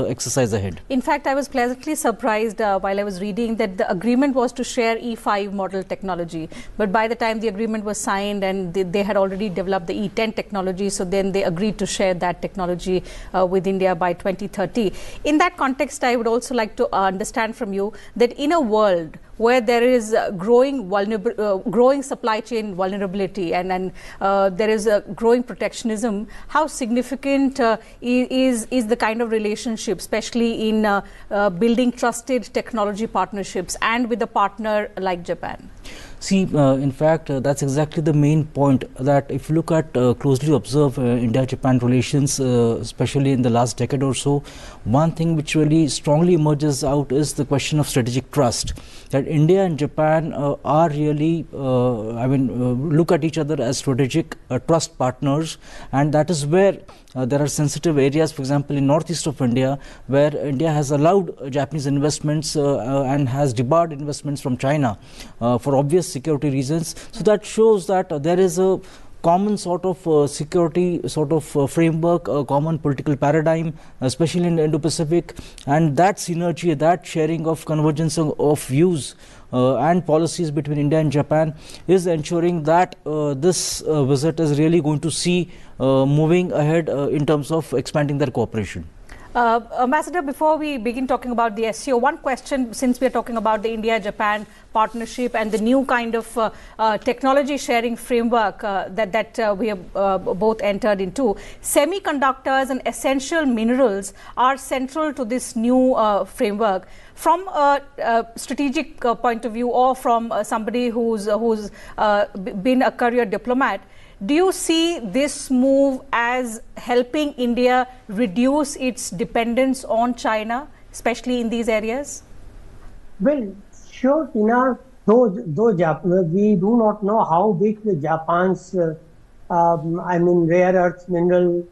exercise ahead. In fact, I was pleasantly surprised while I was reading that the agreement was to share E5 model technology. But by the time the agreement was signed and they had already developed the E10 technology, so then they agreed to share that technology with India by 2030. In that context, I would also like to understand from you that in a world where there is growing supply chain vulnerability and there is a growing protectionism, how significant is the kind of relationship, especially in building trusted technology partnerships and with a partner like Japan? See, in fact, that's exactly the main point, that if you look at closely observe India-Japan relations, especially in the last decade or so, one thing which really strongly emerges out is the question of strategic trust. That India and Japan are really, look at each other as strategic trust partners, and that is where there are sensitive areas, for example, in northeast of India, where India has allowed Japanese investments and has debarred investments from China for obvious security reasons. So that shows that there is a common sort of security sort of framework, a common political paradigm, especially in the Indo-Pacific, and that synergy, that sharing of convergence of views and policies between India and Japan is ensuring that this visit is really going to see moving ahead in terms of expanding their cooperation. Ambassador, before we begin talking about the SCO, one question, since we are talking about the India-Japan partnership and the new kind of technology sharing framework that we have both entered into, semiconductors and essential minerals are central to this new framework. From a strategic point of view, or from somebody who's been a career diplomat, do you see this move as helping India reduce its dependence on China, especially in these areas? Well, sure, Tina, though we do not know how big the Japan's, rare earth mineral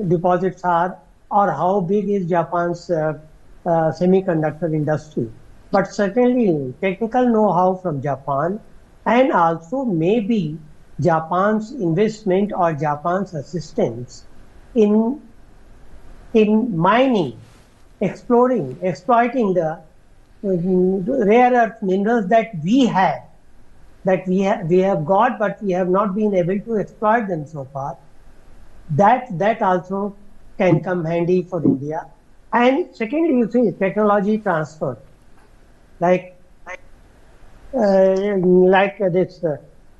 deposits are, or how big is Japan's semiconductor industry. But certainly technical know-how from Japan, and also maybe Japan's investment or Japan's assistance in mining, exploiting the rare earth minerals that we have got, but we have not been able to exploit them so far. That also can come handy for India. And secondly, you see technology transfer, like this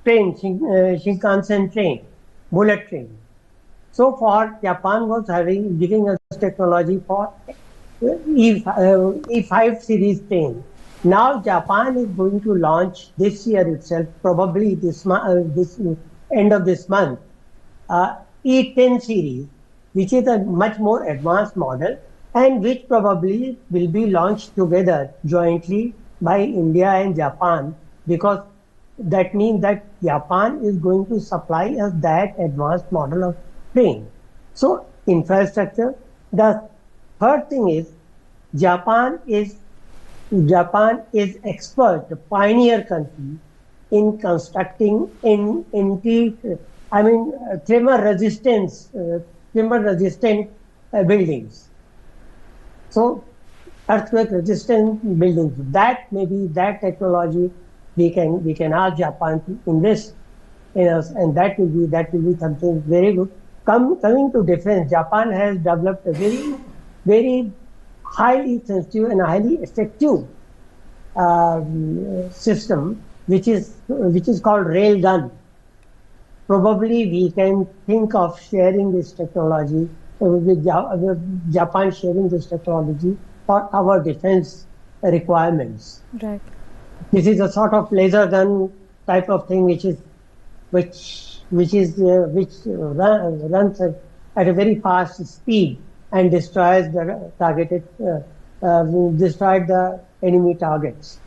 train, Shinkansen train, bullet train. So far, Japan was giving us technology for E5 series train. Now Japan is going to launch this year itself, probably this end of this month, E10 series, which is a much more advanced model, and which probably will be launched together jointly by India and Japan, because that means that Japan is going to supply us that advanced model of train. So infrastructure. The third thing is Japan is expert, a pioneer country in constructing tremor resistant buildings. So earthquake resistant buildings. That maybe that technology we can ask Japan to invest in us, and that will be something very good. Coming to defense, Japan has developed a very, very highly sensitive and highly effective system, which is called railgun. Probably we can think of sharing this technology with Japan, sharing this technology for our defense requirements. Right. This is a sort of laser gun type of thing, which runs at a very fast speed and destroys the enemy targets.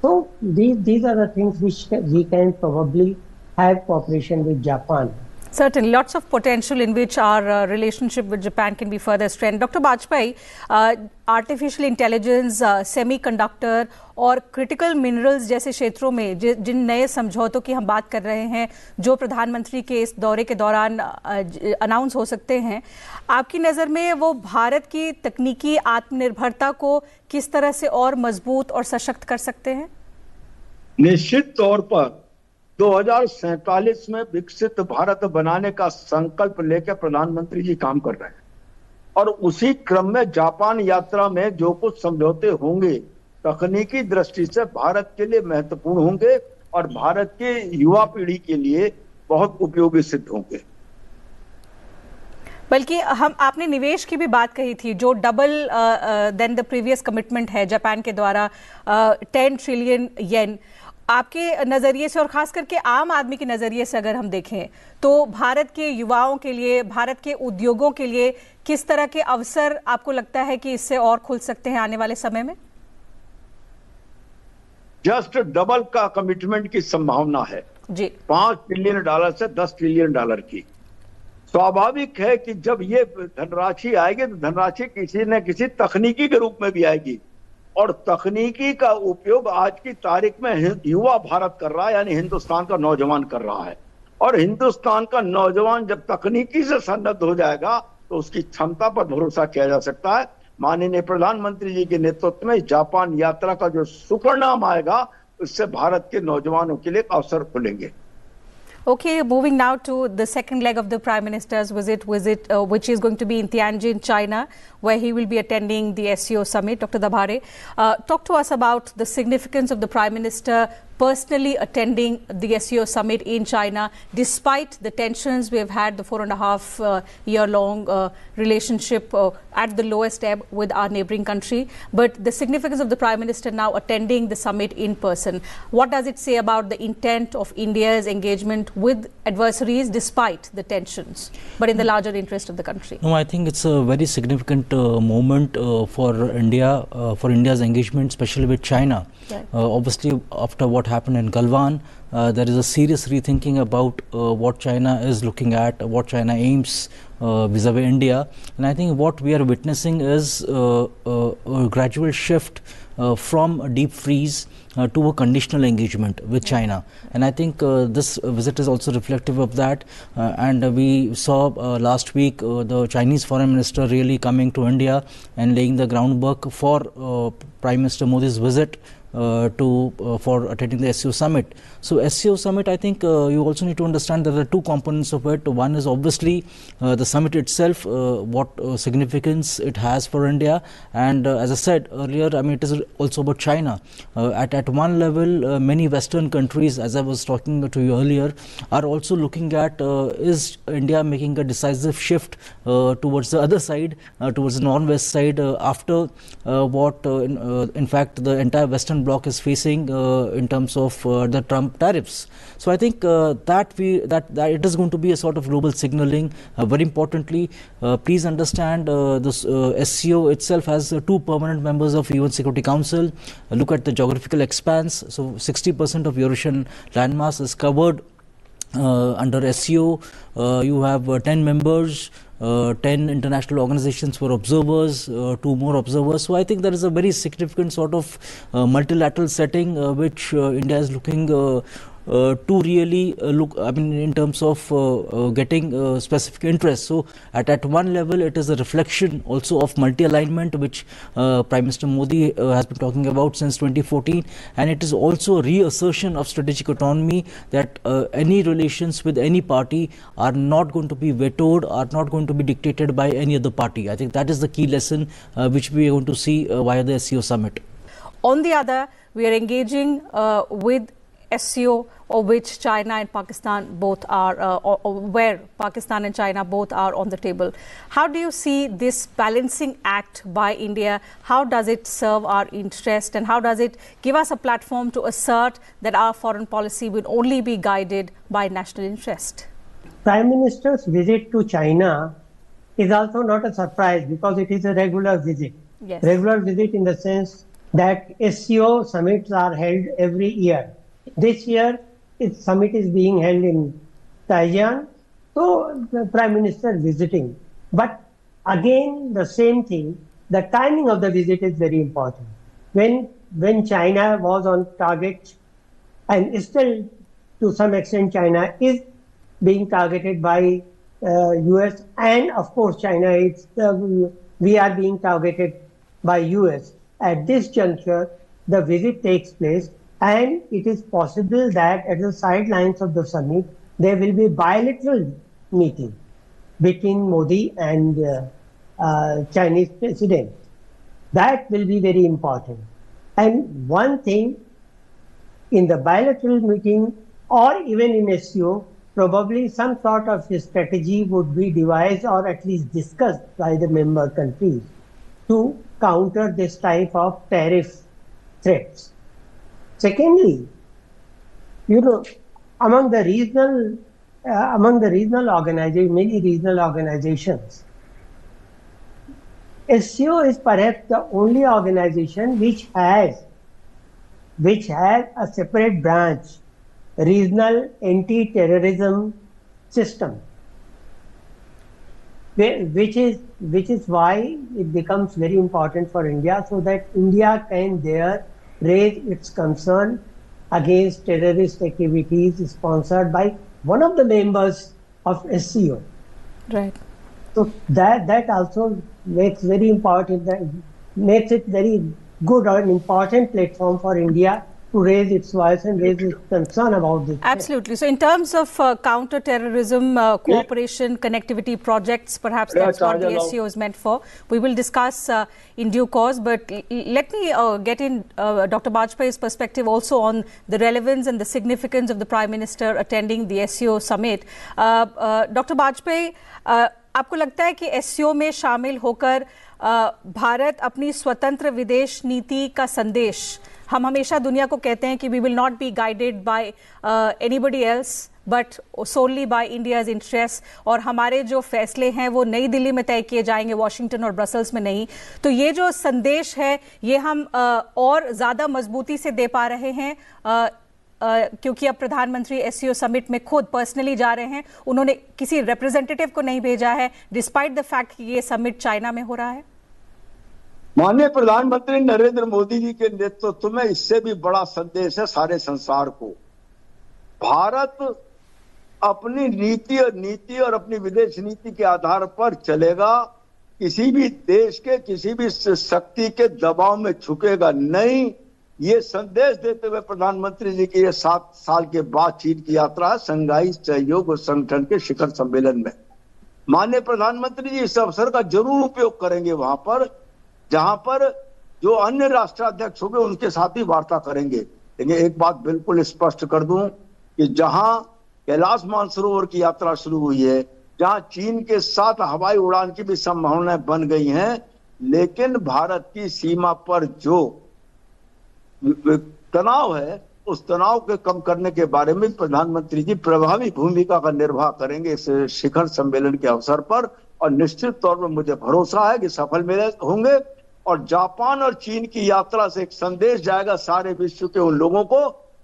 So these are the things which we can probably have cooperation with Japan. Certainly, lots of potential in which our relationship with Japan can be further strengthened. Dr. Bajpai, artificial intelligence, semiconductor और critical minerals जैसे क्षेत्रों में जिन नए समझौतों की हम बात कर रहे हैं, जो प्रधानमंत्री के इस दौरे के दौरान अनाउंस हो सकते हैं, आपकी नज़र में वो भारत की तकनीकी आत्मनिर्भरता को किस तरह से और मजबूत और सशक्त कर सकते हैं? निश्चित तौर पर 2047 में विकसित भारत बनाने का संकल्प लेकर प्रधानमंत्री जी काम कर रहे हैं और उसी क्रम में जापान यात्रा में जो कुछ समझौते होंगे तकनीकी दृष्टि से भारत के लिए महत्वपूर्ण होंगे और भारत के युवा पीढ़ी के लिए बहुत उपयोगी सिद्ध होंगे। बल्कि आपने निवेश की भी बात कही थी, जो double then the previous commitment है जापान के द्वारा, 10 ट्रिलियन येन। आपके नज़रिए से और ख़ास करके आम आदमी के नज़रिए से अगर हम देखें तो भारत के युवाओं के लिए, भारत के उद्योगों के लिए किस तरह के अवसर आपको लगता है कि इससे और खुल सकते हैं आने वाले समय में? जस्ट डबल का कमिटमेंट की संभावना है जी, $5 ट्रिलियन से $10 ट्रिलियन की। स्वाभाविक है कि जब ये धनराशि आएगी तो धनराशि किसी न किसी तकनीकी के रूप में भी आएगी और तकनीकी का उपयोग आज की तारीख में युवा भारत कर रहा है, यानी हिंदुस्तान का नौजवान कर रहा है। और हिंदुस्तान का नौजवान जब तकनीकी से सन्नद्ध हो जाएगा तो उसकी क्षमता पर भरोसा किया जा सकता है। माननीय प्रधानमंत्री जी के नेतृत्व में जापान यात्रा का जो सुपरिणाम आएगा उससे भारत के नौजवानों के लिए अवसर खुलेंगे। Okay, moving now to the second leg of the Prime Minister's visit, which is going to be in Tianjin, China, where he will be attending the SCO summit. Dr. Dabhare, talk to us about the significance of the Prime Minister personally attending the SCO summit in China, despite the tensions we have had, the 4.5 year long relationship at the lowest ebb with our neighboring country. But the significance of the Prime Minister now attending the summit in person, what does it say about the intent of India's engagement with adversaries despite the tensions, but in the larger interest of the country? No, I think it's a very significant moment for India, for India's engagement, especially with China. Right. Obviously, after what happened in Galwan, there is a serious rethinking about what China is looking at, what China aims vis-a-vis India. And I think what we are witnessing is a gradual shift from a deep freeze to a conditional engagement with China. And I think this visit is also reflective of that. And we saw last week the Chinese Foreign Minister really coming to India and laying the groundwork for Prime Minister Modi's visit for attending the SCO summit. So SCO summit, I think you also need to understand there are two components of it. One is obviously the summit itself, what significance it has for India, and as I said earlier, I mean, it is also about China. At one level, many Western countries, as I was talking to you earlier, are also looking at is India making a decisive shift towards the other side, towards the non-West side, after what in fact the entire Western bloc is facing in terms of the Trump tariffs. So I think that it is going to be a sort of global signaling. Very importantly, please understand this SCO itself has 2 permanent members of UN Security Council. Look at the geographical expanse. So 60% of Eurasian landmass is covered under SCO. You have 10 members. 10 international organizations for observers, 2 more observers. So I think there is a very significant sort of multilateral setting which India is looking to really look, I mean, in terms of getting specific interest. So at one level, it is a reflection also of multi-alignment, which Prime Minister Modi has been talking about since 2014, and it is also a reassertion of strategic autonomy, that any relations with any party are not going to be vetoed, are not going to be dictated by any other party. I think that is the key lesson which we are going to see via the SCO summit. On the other, we are engaging with SCO, or which China and Pakistan both are, or where Pakistan and China both are on the table. How do you see this balancing act by India? How does it serve our interest, and how does it give us a platform to assert that our foreign policy will only be guided by national interest? Prime Minister's visit to China is also not a surprise because it is a regular visit. Yes. Regular visit in the sense that SCO summits are held every year. This year, its summit is being held in Tianjin, So the Prime Minister visiting. But again, the same thing, the timing of the visit is very important. When China was on target, and still to some extent China is being targeted by US, and of course China is, we are being targeted by US. At this juncture, the visit takes place, and it is possible that at the sidelines of the summit, there will be bilateral meeting between Modi and Chinese president. That will be very important. And one thing, in the bilateral meeting or even in SCO, probably some sort of strategy would be devised or at least discussed by the member countries to counter this type of tariff threats. Secondly, among the regional organizations, many regional organizations, SCO is perhaps the only organization which has a separate branch, regional anti-terrorism system, which is why it becomes very important for India, so that India can there raise its concern against terrorist activities sponsored by one of the members of SCO. Right. So that also makes very important, that makes it very good or an important platform for India to raise its voice and raise its concern about this. Absolutely. So in terms of counter-terrorism cooperation, connectivity projects, perhaps that's what the SCO is meant for. We will discuss in due course, but let me get in Dr. Bajpayee's perspective also on the relevance and the significance of the Prime Minister attending the SCO summit. Dr. Bajpayee, आपको लगता है कि SCO में शामिल होकर भारत अपनी स्वतंत्र विदेश नीति का संदेश, हम हमेशा दुनिया को कहते हैं कि we will not be guided by anybody else but solely by India's interests, और हमारे जो फैसले हैं वो नई दिल्ली में तय किए जाएंगे, वॉशिंगटन और ब्रसल्स में नहीं. तो ये जो संदेश है ये हम और ज़्यादा मजबूती से दे पा रहे हैं क्योंकि अब प्रधानमंत्री SCO समिट में खुद पर्सनली जा रहे हैं, उन्होंने किसी रिप्रेजेंटेटिव को नहीं भेजा है डिस्पाइट द फैक्ट कि ये समिट चाइना में हो रहा है. माननीय प्रधानमंत्री नरेंद्र मोदी जी के नेतृत्व में इससे भी बड़ा संदेश है सारे संसार को. भारत अपनी नीति और अपनी विदेश नीति के आधार पर चलेगा, किसी भी देश के किसी भी शक्ति के दबाव में झुकेगा नहीं. ये संदेश देते हुए प्रधानमंत्री जी की ये 7 साल के बाद चीन की यात्रा है शंघाई सहयोग संगठन के शिखर सम्मेलन में. माननीय प्रधानमंत्री जी इस अवसर का जरूर उपयोग करेंगे वहां पर जहां पर जो अन्य राष्ट्राध्यक्ष होंगे उनके साथ भी वार्ता करेंगे. लेकिन एक बात बिल्कुल स्पष्ट कर दूं कि जहां कैलाश मानसरोवर की यात्रा शुरू हुई है, जहां चीन के साथ हवाई उड़ान की भी संभावनाएं बन गई हैं, लेकिन भारत की सीमा पर जो तनाव है उस तनाव के कम करने के बारे में प्रधानमंत्री जी प्रभावी भूमिका का निर्वाह करेंगे इस शिखर सम्मेलन के अवसर पर, और निश्चित तौर पर मुझे भरोसा है कि सफल होंगे. और जापान और चीन की यात्रा से एक संदेश जाएगा सारे विश्व के उन लोगों को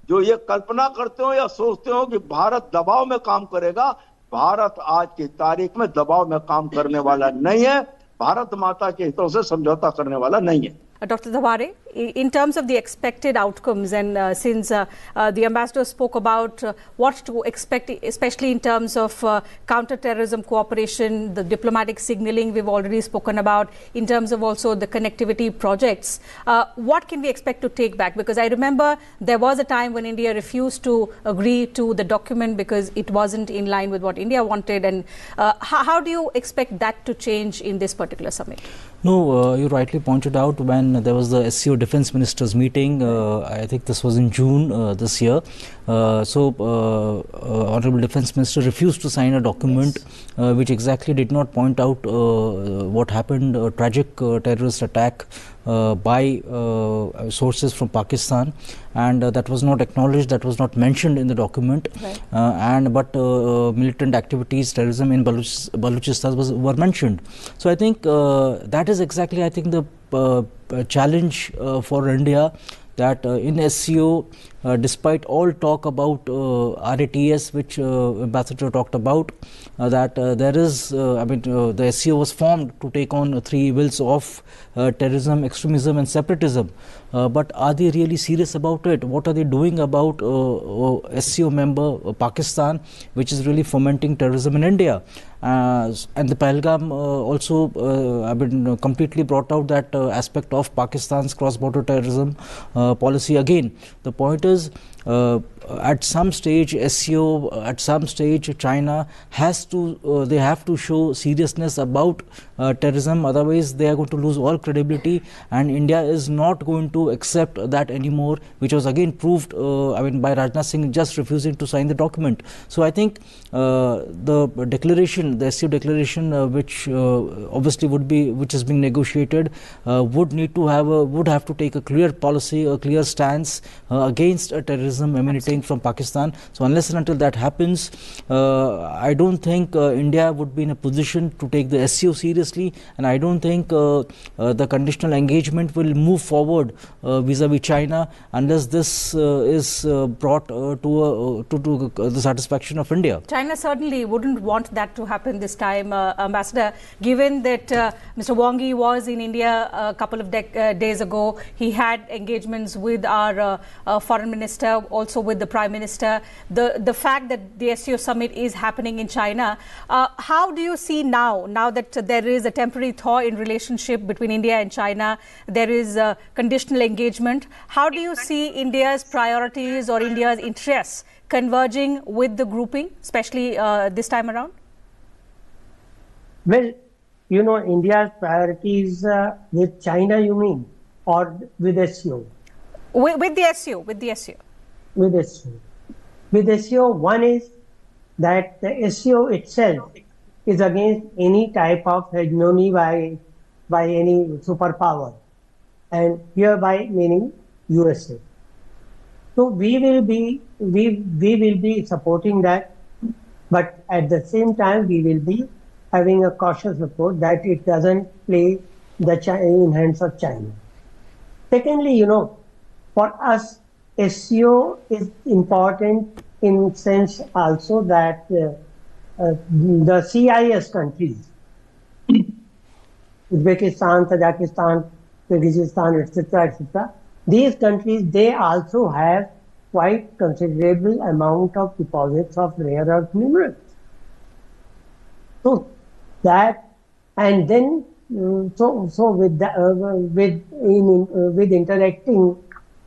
जो ये कल्पना करते हो या सोचते हो कि भारत दबाव में काम करेगा. भारत आज की तारीख में दबाव में काम करने वाला नहीं है, भारत माता के हितों से समझौता करने वाला नहीं है. Dr. Dhavare, in terms of the expected outcomes, and since the ambassador spoke about what to expect, especially in terms of counter-terrorism cooperation, the diplomatic signaling we've already spoken about, in terms of also the connectivity projects, what can we expect to take back? Because I remember there was a time when India refused to agree to the document because it wasn't in line with what India wanted. And how do you expect that to change in this particular summit? No, you rightly pointed out when there was the SCO Defence Ministers meeting, I think this was in June this year. Honorable Defence Minister refused to sign a document which exactly did not point out what happened, a tragic terrorist attack by sources from Pakistan, and that was not acknowledged, that was not mentioned in the document. Right. But militant activities, terrorism in Balochistan were mentioned. So I think that is exactly, I think, the challenge for India, that in SCO, despite all talk about RATS, which Ambassador talked about, that there is, the SCO was formed to take on three evils of terrorism, extremism, and separatism. But are they really serious about it? What are they doing about SCO member Pakistan, which is really fomenting terrorism in India? And the Pahalgam also completely brought out that aspect of Pakistan's cross-border terrorism policy again. The point is, at some stage SCO, at some stage China has to, they have to show seriousness about terrorism, otherwise they are going to lose all credibility, and India is not going to accept that anymore, which was again proved by Rajnath Singh just refusing to sign the document. So I think the declaration, the SCO declaration, which obviously would be, which is being negotiated, would need to have would have to take a clear policy, a clear stance against terrorism emanating from Pakistan. So unless and until that happens, I don't think India would be in a position to take the SCO seriously, and I don't think the conditional engagement will move forward vis-a-vis China unless this is brought to the satisfaction of India. China certainly wouldn't want that to happen this time, Ambassador, given that Mr. Wang Yi was in India a couple of days ago. He had engagements with our foreign minister, also with the Prime Minister. The fact that the SCO summit is happening in China, how do you see now that there is a temporary thaw in relationship between India and China, there is conditional engagement, how do you see India's priorities or India's interests converging with the grouping, especially this time around? Well, you know, India's priorities with China, you mean, or with SCO? With the SCO, with the SCO. With SCO. With SCO, one is that the SCO itself is against any type of hegemony by any superpower, and hereby meaning USA. So we will be supporting that, but at the same time we will be having a cautious approach that it doesn't play in hands of China. Secondly, you know, for us, SCO is important in sense also that the CIS countries, Uzbekistan, Tajikistan, Kyrgyzstan, etc., these countries, they also have quite considerable amount of deposits of rare earth minerals. So that, and then so with interacting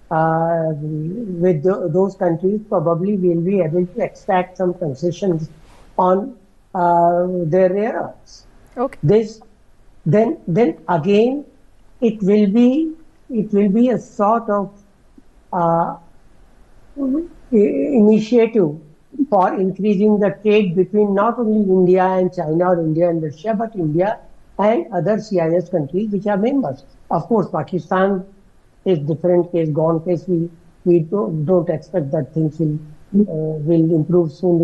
with those countries, probably we'll be able to extract some concessions on their rare earths. Okay. Then again, it will be a sort of initiative for increasing the trade between not only India and China or India and Russia, but India and other CIS countries which are members. Of course, Pakistan is different case, gone case. We don't expect that things will improve soon.